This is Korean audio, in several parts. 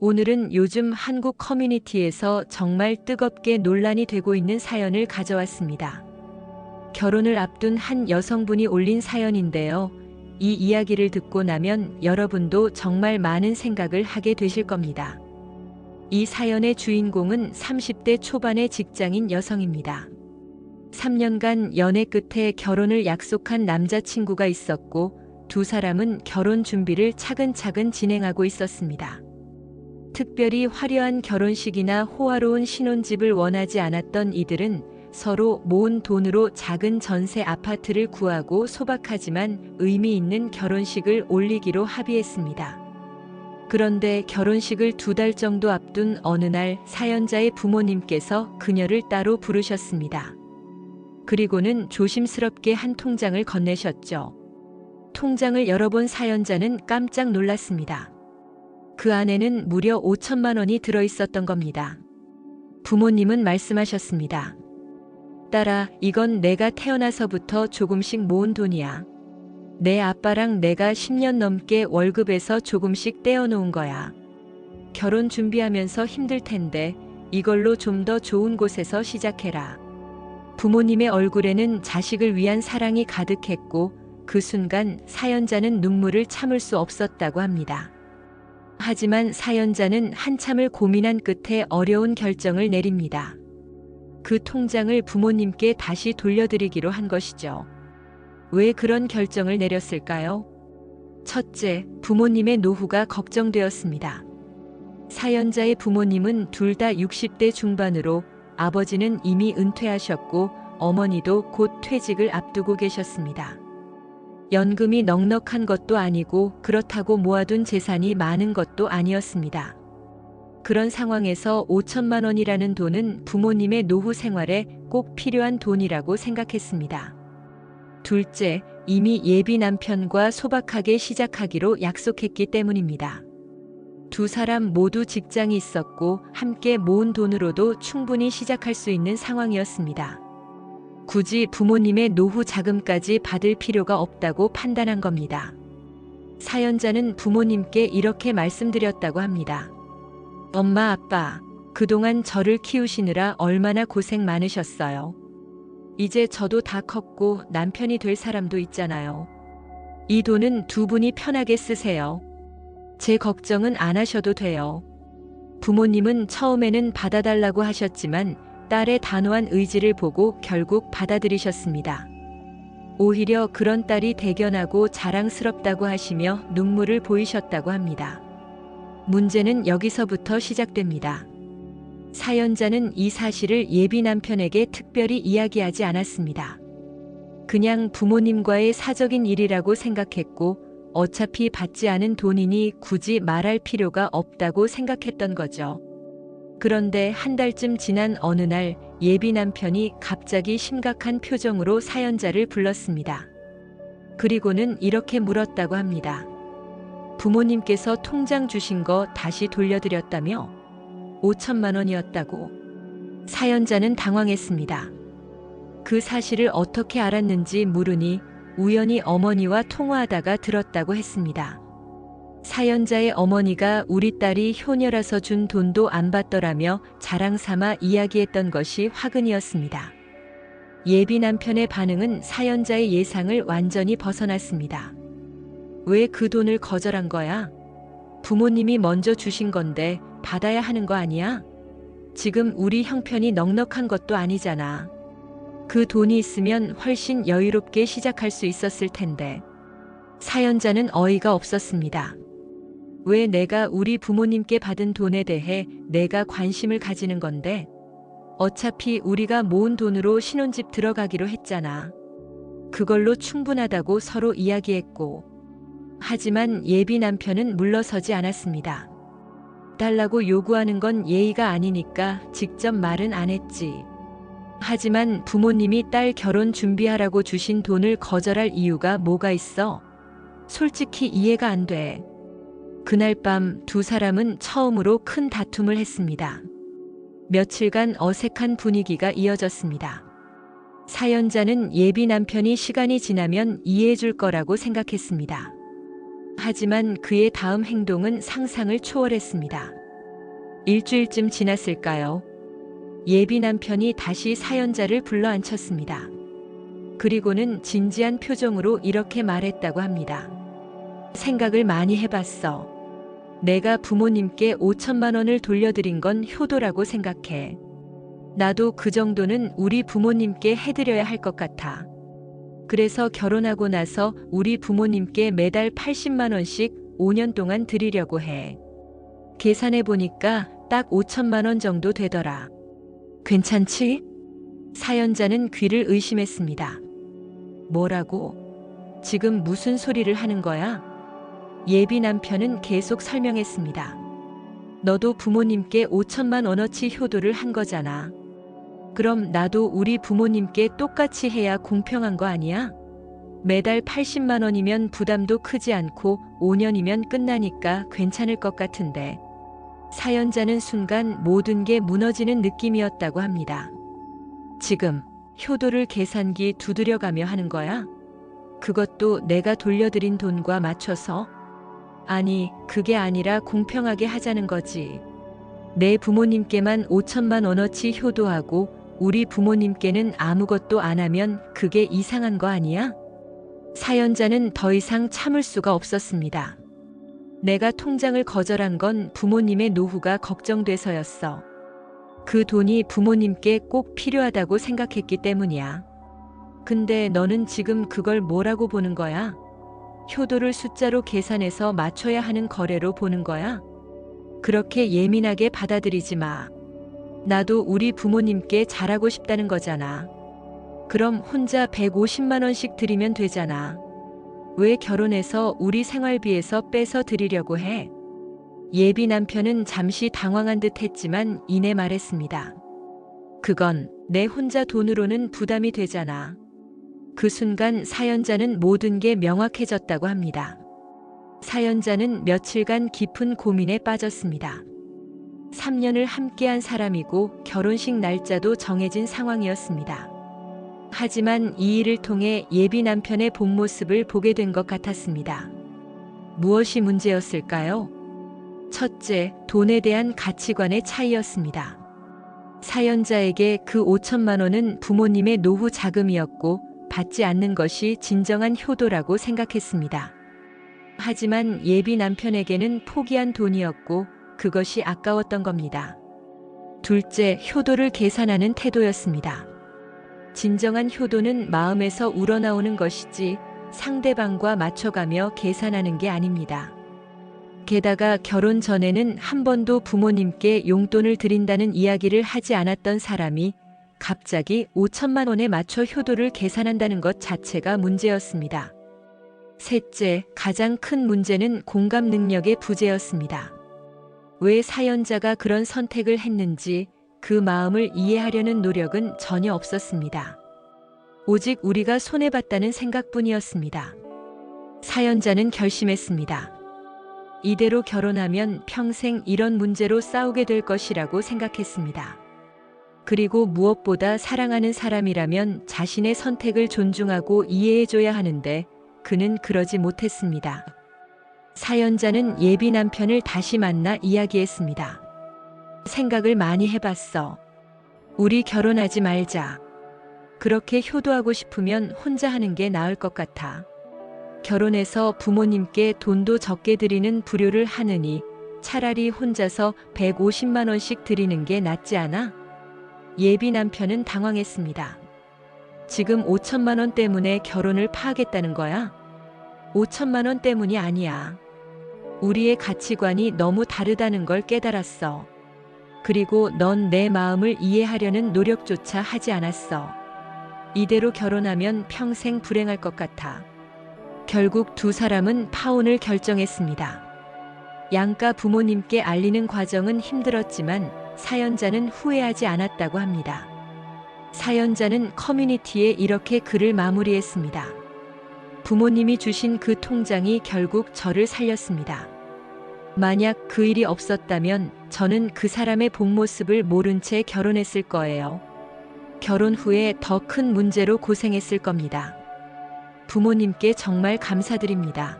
오늘은 요즘 한국 커뮤니티에서 정말 뜨겁게 논란이 되고 있는 사연을 가져왔습니다. 결혼을 앞둔 한 여성분이 올린 사연인데요. 이 이야기를 듣고 나면 여러분도 정말 많은 생각을 하게 되실 겁니다. 이 사연의 주인공은 30대 초반의 직장인 여성입니다. 3년간 연애 끝에 결혼을 약속한 남자친구가 있었고 두 사람은 결혼 준비를 차근차근 진행하고 있었습니다. 특별히 화려한 결혼식이나 호화로운 신혼집을 원하지 않았던 이들은 서로 모은 돈으로 작은 전세 아파트를 구하고 소박하지만 의미 있는 결혼식을 올리기로 합의했습니다. 그런데 결혼식을 2달 정도 앞둔 어느 날 사연자의 부모님께서 그녀를 따로 부르셨습니다. 그리고는 조심스럽게 한 통장을 건네셨죠. 통장을 열어본 사연자는 깜짝 놀랐습니다. 그 안에는 무려 5천만 원이 들어있었던 겁니다. 부모님은 말씀하셨습니다. 딸아, 이건 내가 태어나서부터 조금씩 모은 돈이야. 내 아빠랑 내가 10년 넘게 월급에서 조금씩 떼어놓은 거야. 결혼 준비하면서 힘들 텐데 이걸로 좀 더 좋은 곳에서 시작해라. 부모님의 얼굴에는 자식을 위한 사랑이 가득했고 그 순간 사연자는 눈물을 참을 수 없었다고 합니다. 하지만 사연자는 한참을 고민한 끝에 어려운 결정을 내립니다. 그 통장을 부모님께 다시 돌려드리기로 한 것이죠. 왜 그런 결정을 내렸을까요? 첫째, 부모님의 노후가 걱정되었습니다. 사연자의 부모님은 둘 다 60대 중반으로 아버지는 이미 은퇴하셨고 어머니도 곧 퇴직을 앞두고 계셨습니다. 연금이 넉넉한 것도 아니고 그렇다고 모아둔 재산이 많은 것도 아니었습니다. 그런 상황에서 5천만 원이라는 돈은 부모님의 노후 생활에 꼭 필요한 돈이라고 생각했습니다. 둘째, 이미 예비 남편과 소박하게 시작하기로 약속했기 때문입니다. 두 사람 모두 직장이 있었고 함께 모은 돈으로도 충분히 시작할 수 있는 상황이었습니다. 굳이 부모님의 노후 자금까지 받을 필요가 없다고 판단한 겁니다. 사연자는 부모님께 이렇게 말씀드렸다고 합니다. 엄마, 아빠, 그동안 저를 키우시느라 얼마나 고생 많으셨어요. 이제 저도 다 컸고 남편이 될 사람도 있잖아요. 이 돈은 두 분이 편하게 쓰세요. 제 걱정은 안 하셔도 돼요. 부모님은 처음에는 받아달라고 하셨지만 딸의 단호한 의지를 보고 결국 받아들이셨습니다. 오히려 그런 딸이 대견하고 자랑스럽다고 하시며 눈물을 보이셨다고 합니다. 문제는 여기서부터 시작됩니다. 사연자는 이 사실을 예비 남편에게 특별히 이야기하지 않았습니다. 그냥 부모님과의 사적인 일이라고 생각했고 어차피 받지 않은 돈이니 굳이 말할 필요가 없다고 생각했던 거죠. 그런데 한 달쯤 지난 어느 날 예비 남편이 갑자기 심각한 표정으로 사연자를 불렀습니다. 그리고는 이렇게 물었다고 합니다. 부모님께서 통장 주신 거 다시 돌려드렸다며? 5천만 원이었다고. 사연자는 당황했습니다. 그 사실을 어떻게 알았는지 물으니 우연히 어머니와 통화하다가 들었다고 했습니다. 사연자의 어머니가 우리 딸이 효녀라서 준 돈도 안 받더라며 자랑 삼아 이야기했던 것이 화근이었습니다. 예비 남편의 반응은 사연자의 예상을 완전히 벗어났습니다. 왜 그 돈을 거절한 거야? 부모님이 먼저 주신 건데 받아야 하는 거 아니야? 지금 우리 형편이 넉넉한 것도 아니잖아. 그 돈이 있으면 훨씬 여유롭게 시작할 수 있었을 텐데. 사연자는 어이가 없었습니다. 왜 내가 우리 부모님께 받은 돈에 대해 내가 관심을 가지는 건데? 어차피 우리가 모은 돈으로 신혼집 들어가기로 했잖아. 그걸로 충분하다고 서로 이야기했고. 하지만 예비 남편은 물러서지 않았습니다. 달라고 요구하는 건 예의가 아니니까 직접 말은 안 했지. 하지만 부모님이 딸 결혼 준비하라고 주신 돈을 거절할 이유가 뭐가 있어? 솔직히 이해가 안 돼. 그날 밤 두 사람은 처음으로 큰 다툼을 했습니다. 며칠간 어색한 분위기가 이어졌습니다. 사연자는 예비 남편이 시간이 지나면 이해해 줄 거라고 생각했습니다. 하지만 그의 다음 행동은 상상을 초월했습니다. 일주일쯤 지났을까요? 예비 남편이 다시 사연자를 불러앉혔습니다. 그리고는 진지한 표정으로 이렇게 말했다고 합니다. 생각을 많이 해봤어. 내가 부모님께 5천만 원을 돌려드린 건 효도라고 생각해. 나도 그 정도는 우리 부모님께 해드려야 할 것 같아. 그래서 결혼하고 나서 우리 부모님께 매달 80만 원씩 5년 동안 드리려고 해. 계산해 보니까 딱 5천만 원 정도 되더라. 괜찮지? 사연자는 귀를 의심했습니다. 뭐라고? 지금 무슨 소리를 하는 거야? 예비 남편은 계속 설명했습니다. 너도 부모님께 5천만 원어치 효도를 한 거잖아. 그럼 나도 우리 부모님께 똑같이 해야 공평한 거 아니야? 매달 80만 원이면 부담도 크지 않고 5년이면 끝나니까 괜찮을 것 같은데. 사연자는 순간 모든 게 무너지는 느낌이었다고 합니다. 지금 효도를 계산기 두드려가며 하는 거야? 그것도 내가 돌려드린 돈과 맞춰서? 아니, 그게 아니라 공평하게 하자는 거지. 내 부모님께만 5천만 원어치 효도하고 우리 부모님께는 아무것도 안 하면 그게 이상한 거 아니야? 사연자는 더 이상 참을 수가 없었습니다. 내가 통장을 거절한 건 부모님의 노후가 걱정돼서였어. 그 돈이 부모님께 꼭 필요하다고 생각했기 때문이야. 근데 너는 지금 그걸 뭐라고 보는 거야? 효도를 숫자로 계산해서 맞춰야 하는 거래로 보는 거야? 그렇게 예민하게 받아들이지 마. 나도 우리 부모님께 잘하고 싶다는 거잖아. 그럼 혼자 150만 원씩 드리면 되잖아. 왜 결혼해서 우리 생활비에서 빼서 드리려고 해? 예비 남편은 잠시 당황한 듯 했지만 이내 말했습니다. 그건 내 혼자 돈으로는 부담이 되잖아. 그 순간 사연자는 모든 게 명확해졌다고 합니다. 사연자는 며칠간 깊은 고민에 빠졌습니다. 3년을 함께한 사람이고 결혼식 날짜도 정해진 상황이었습니다. 하지만 이 일을 통해 예비 남편의 본 모습을 보게 된 것 같았습니다. 무엇이 문제였을까요? 첫째, 돈에 대한 가치관의 차이였습니다. 사연자에게 그 5천만 원은 부모님의 노후 자금이었고 받지 않는 것이 진정한 효도라고 생각했습니다. 하지만 예비 남편에게는 포기한 돈이었고 그것이 아까웠던 겁니다. 둘째, 효도를 계산하는 태도였습니다. 진정한 효도는 마음에서 우러나오는 것이지 상대방과 맞춰가며 계산하는 게 아닙니다. 게다가 결혼 전에는 한 번도 부모님께 용돈을 드린다는 이야기를 하지 않았던 사람이 갑자기 5천만 원에 맞춰 효도를 계산한다는 것 자체가 문제였습니다. 셋째, 가장 큰 문제는 공감 능력의 부재였습니다. 왜 사연자가 그런 선택을 했는지 그 마음을 이해하려는 노력은 전혀 없었습니다. 오직 우리가 손해봤다는 생각뿐이었습니다. 사연자는 결심했습니다. 이대로 결혼하면 평생 이런 문제로 싸우게 될 것이라고 생각했습니다. 그리고 무엇보다 사랑하는 사람이라면 자신의 선택을 존중하고 이해해줘야 하는데 그는 그러지 못했습니다. 사연자는 예비 남편을 다시 만나 이야기했습니다. 생각을 많이 해봤어. 우리 결혼하지 말자. 그렇게 효도하고 싶으면 혼자 하는 게 나을 것 같아. 결혼해서 부모님께 돈도 적게 드리는 불효를 하느니 차라리 혼자서 150만 원씩 드리는 게 낫지 않아? 예비 남편은 당황했습니다. 지금 5천만 원 때문에 결혼을 파하겠다는 거야? 5천만 원 때문이 아니야. 우리의 가치관이 너무 다르다는 걸 깨달았어. 그리고 넌 내 마음을 이해하려는 노력조차 하지 않았어. 이대로 결혼하면 평생 불행할 것 같아. 결국 두 사람은 파혼을 결정했습니다. 양가 부모님께 알리는 과정은 힘들었지만 사연자는 후회하지 않았다고 합니다. 사연자는 커뮤니티에 이렇게 글을 마무리했습니다. 부모님이 주신 그 통장이 결국 저를 살렸습니다. 만약 그 일이 없었다면 저는 그 사람의 본 모습을 모른 채 결혼했을 거예요. 결혼 후에 더 큰 문제로 고생했을 겁니다. 부모님께 정말 감사드립니다.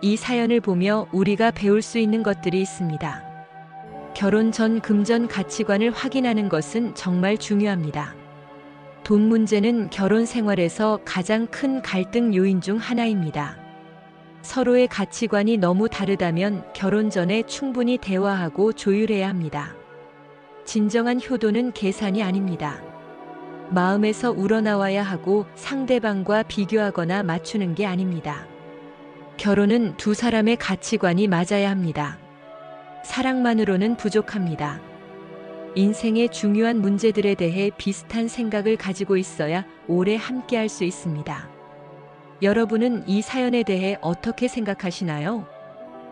이 사연을 보며 우리가 배울 수 있는 것들이 있습니다. 결혼 전 금전 가치관을 확인하는 것은 정말 중요합니다. 돈 문제는 결혼 생활에서 가장 큰 갈등 요인 중 하나입니다. 서로의 가치관이 너무 다르다면 결혼 전에 충분히 대화하고 조율해야 합니다. 진정한 효도는 계산이 아닙니다. 마음에서 우러나와야 하고 상대방과 비교하거나 맞추는 게 아닙니다. 결혼은 두 사람의 가치관이 맞아야 합니다. 사랑만으로는 부족합니다. 인생의 중요한 문제들에 대해 비슷한 생각을 가지고 있어야 오래 함께할 수 있습니다. 여러분은 이 사연에 대해 어떻게 생각하시나요?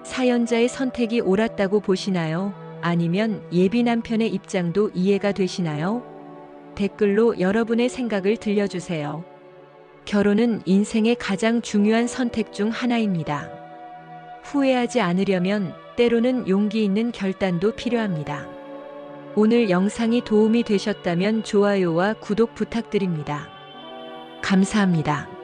사연자의 선택이 옳았다고 보시나요? 아니면 예비 남편의 입장도 이해가 되시나요? 댓글로 여러분의 생각을 들려주세요. 결혼은 인생의 가장 중요한 선택 중 하나입니다. 후회하지 않으려면 때로는 용기 있는 결단도 필요합니다. 오늘 영상이 도움이 되셨다면 좋아요와 구독 부탁드립니다. 감사합니다.